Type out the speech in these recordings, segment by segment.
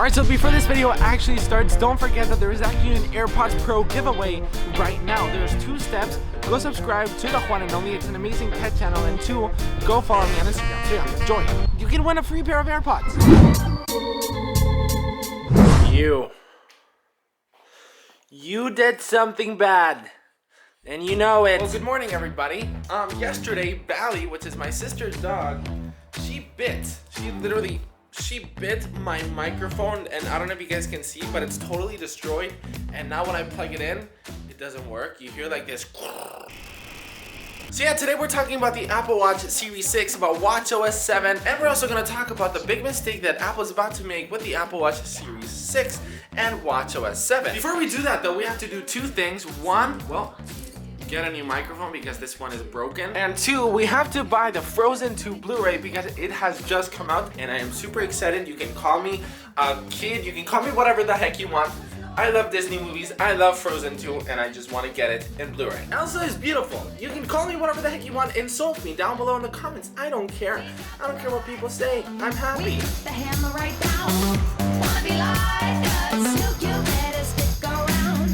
Alright, so before this video actually starts, don't forget that there is actually an AirPods Pro giveaway right now. There's 2 steps. Go subscribe to the one and only. It's an amazing tech channel. And 2, go follow me on Instagram. So yeah, join. You can win a free pair of AirPods. You did something bad. And you know it. Well, good morning, everybody. Yesterday, Bally, which is my sister's dog, she bit my microphone, and I don't know if you guys can see, but it's totally destroyed. And now when I plug it in, it doesn't work. You hear like this. So yeah, today we're talking about the Apple Watch Series 6, about watchOS 7, and we're also going to talk about the big mistake that Apple is about to make with the Apple Watch Series 6 and watchOS 7. Before we do that though, we have to do 2 things. 1, well, get a new microphone because this one is broken. And 2, we have to buy the Frozen 2 Blu-ray because it has just come out and I am super excited. You can call me a kid, you can call me whatever the heck you want. I love Disney movies, I love Frozen 2, and I just want to get it in Blu-ray. Elsa is beautiful. You can call me whatever the heck you want. Insult me down below in the comments. I don't care. I don't care what people say. I'm happy. The hammer right down. Wanna be like us? Look, you better stick around.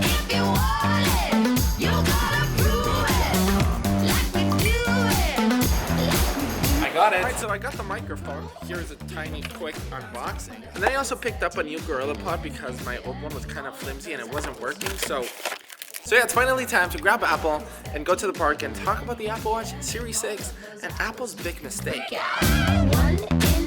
If you want it, you gotta prove it. Like we do it. I got it. Alright, so I got the microphone. Here's a tiny quick unboxing. And then I also picked up a new Gorilla Pod because my old one was kind of flimsy and it wasn't working. So yeah, it's finally time to grab Apple and go to the park and talk about the Apple Watch Series 6 and Apple's big mistake. One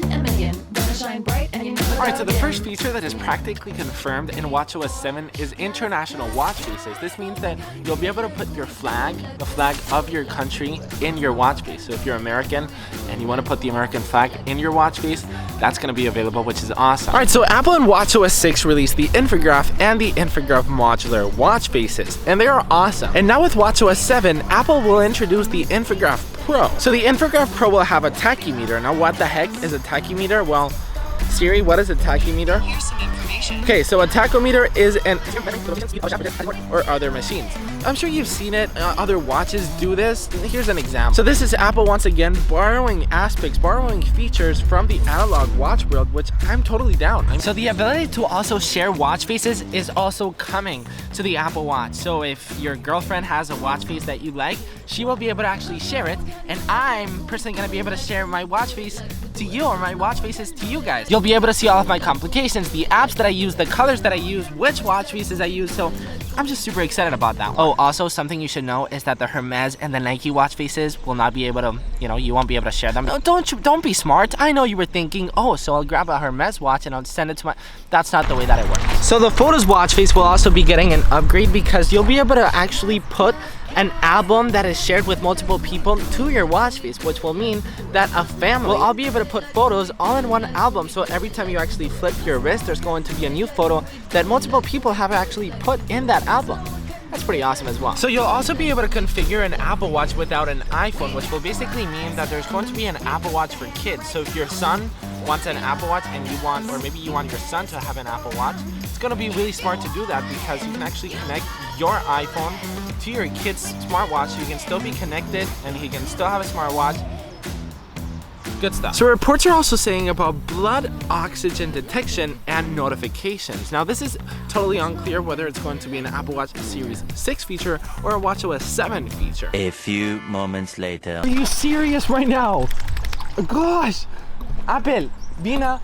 in a million. Gonna shine bright and you never Alright, so the again. first feature that is practically confirmed in watchOS 7 is international watch faces. This means that you'll be able to put your flag, the flag of your country, in your watch face. So if you're American and you want to put the American flag in your watch face, that's going to be available, which is awesome. Alright, so Apple and watchOS 6 released the infograph and the infograph modular watch faces, and they are awesome. And now with watchOS 7, Apple will introduce the infograph Pro. So the infograph Pro will have a tachymeter. Now what the heck is a tachymeter? Well, Siri, what is a tachymeter? Here's some information. Okay, so a tachometer is an or other machines. I'm sure you've seen it. Other watches do this. Here's an example. So this is Apple once again borrowing aspects, borrowing features from the analog watch world, which I'm totally down. So the ability to also share watch faces is also coming to the Apple Watch. So if your girlfriend has a watch face that you like, she will be able to actually share it, and I'm personally going to be able to share my watch face to you, or my watch faces to you guys. You'll be able to see all of my complications, the apps that I use, the colors that I use, which watch faces I use, so I'm just super excited about that one. Oh, also something you should know is that the Hermes and the Nike watch faces will not be able to, you won't be able to share them. No, don't be smart. I know you were thinking, oh, so I'll grab a Hermes watch and I'll send it to my, that's not the way that it works. So the Photos watch face will also be getting an upgrade because you'll be able to actually put an album that is shared with multiple people to your watch face, which will mean that a family will all be able to put photos all in one album. So every time you actually flip your wrist, there's going to be a new photo that multiple people have actually put in that album. That's pretty awesome as well. So you'll also be able to configure an Apple Watch without an iPhone, which will basically mean that there's going to be an Apple Watch for kids. So if your son wants an Apple Watch and you want, or maybe you want your son to have an Apple Watch, it's going to be really smart to do that because you can actually connect your iPhone to your kid's smartwatch, so you can still be connected and he can still have a smartwatch. Good stuff. So reports are also saying about blood oxygen detection and notifications. Now this is totally unclear whether it's going to be an Apple Watch Series 6 feature or a watchOS 7 feature. A few moments later. Are you serious right now? Gosh! Apple, Bina.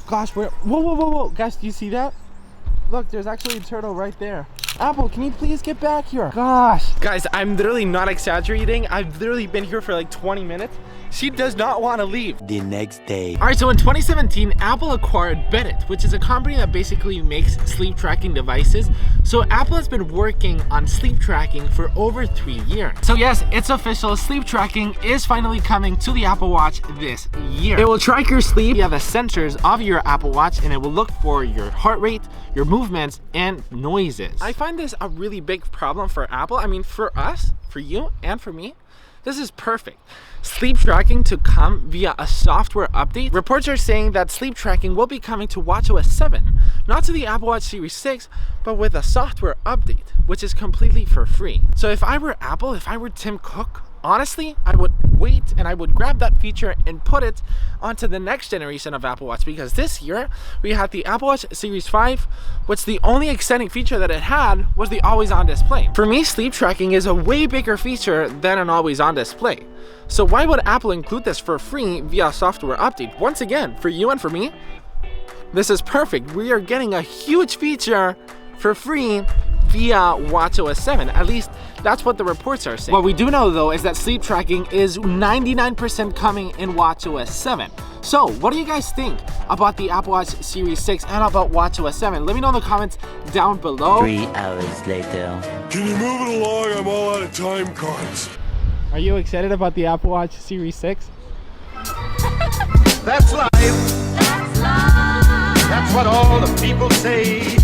Gosh, whoa. Guys, do you see that? Look, there's actually a turtle right there. Apple, can you please get back here? Gosh. Guys, I'm literally not exaggerating. I've literally been here for like 20 minutes. She does not want to leave. The next day. Alright, so in 2017, Apple acquired Beddit, which is a company that basically makes sleep tracking devices. So Apple has been working on sleep tracking for over 3 years. So yes, it's official. Sleep tracking is finally coming to the Apple Watch this year. It will track your sleep via the sensors of your Apple Watch, and it will look for your heart rate, your movements, and noises. I find this a really big problem for Apple. I mean, for us, for you, and for me. This is perfect. Sleep tracking to come via a software update. Reports are saying that sleep tracking will be coming to watchOS 7, not to the Apple Watch Series 6, but with a software update, which is completely for free. So if I were Apple, if I were Tim Cook, honestly, I would wait and I would grab that feature and put it onto the next generation of Apple Watch, because this year we had the Apple Watch Series 5, which the only exciting feature that it had was the always-on display. For me, sleep tracking is a way bigger feature than an always-on display. So why would Apple include this for free via a software update? Once again, for you and for me, this is perfect. We are getting a huge feature for free via watchOS 7. At least that's what the reports are saying. What we do know though is that sleep tracking is 99% coming in watchOS 7. So what do you guys think about the Apple Watch Series 6 and about watchOS 7? Let me know in the comments down below. 3 hours later. Can you move it along? I'm all out of time cards. Are you excited about the Apple Watch Series 6? That's life. That's what all the people say.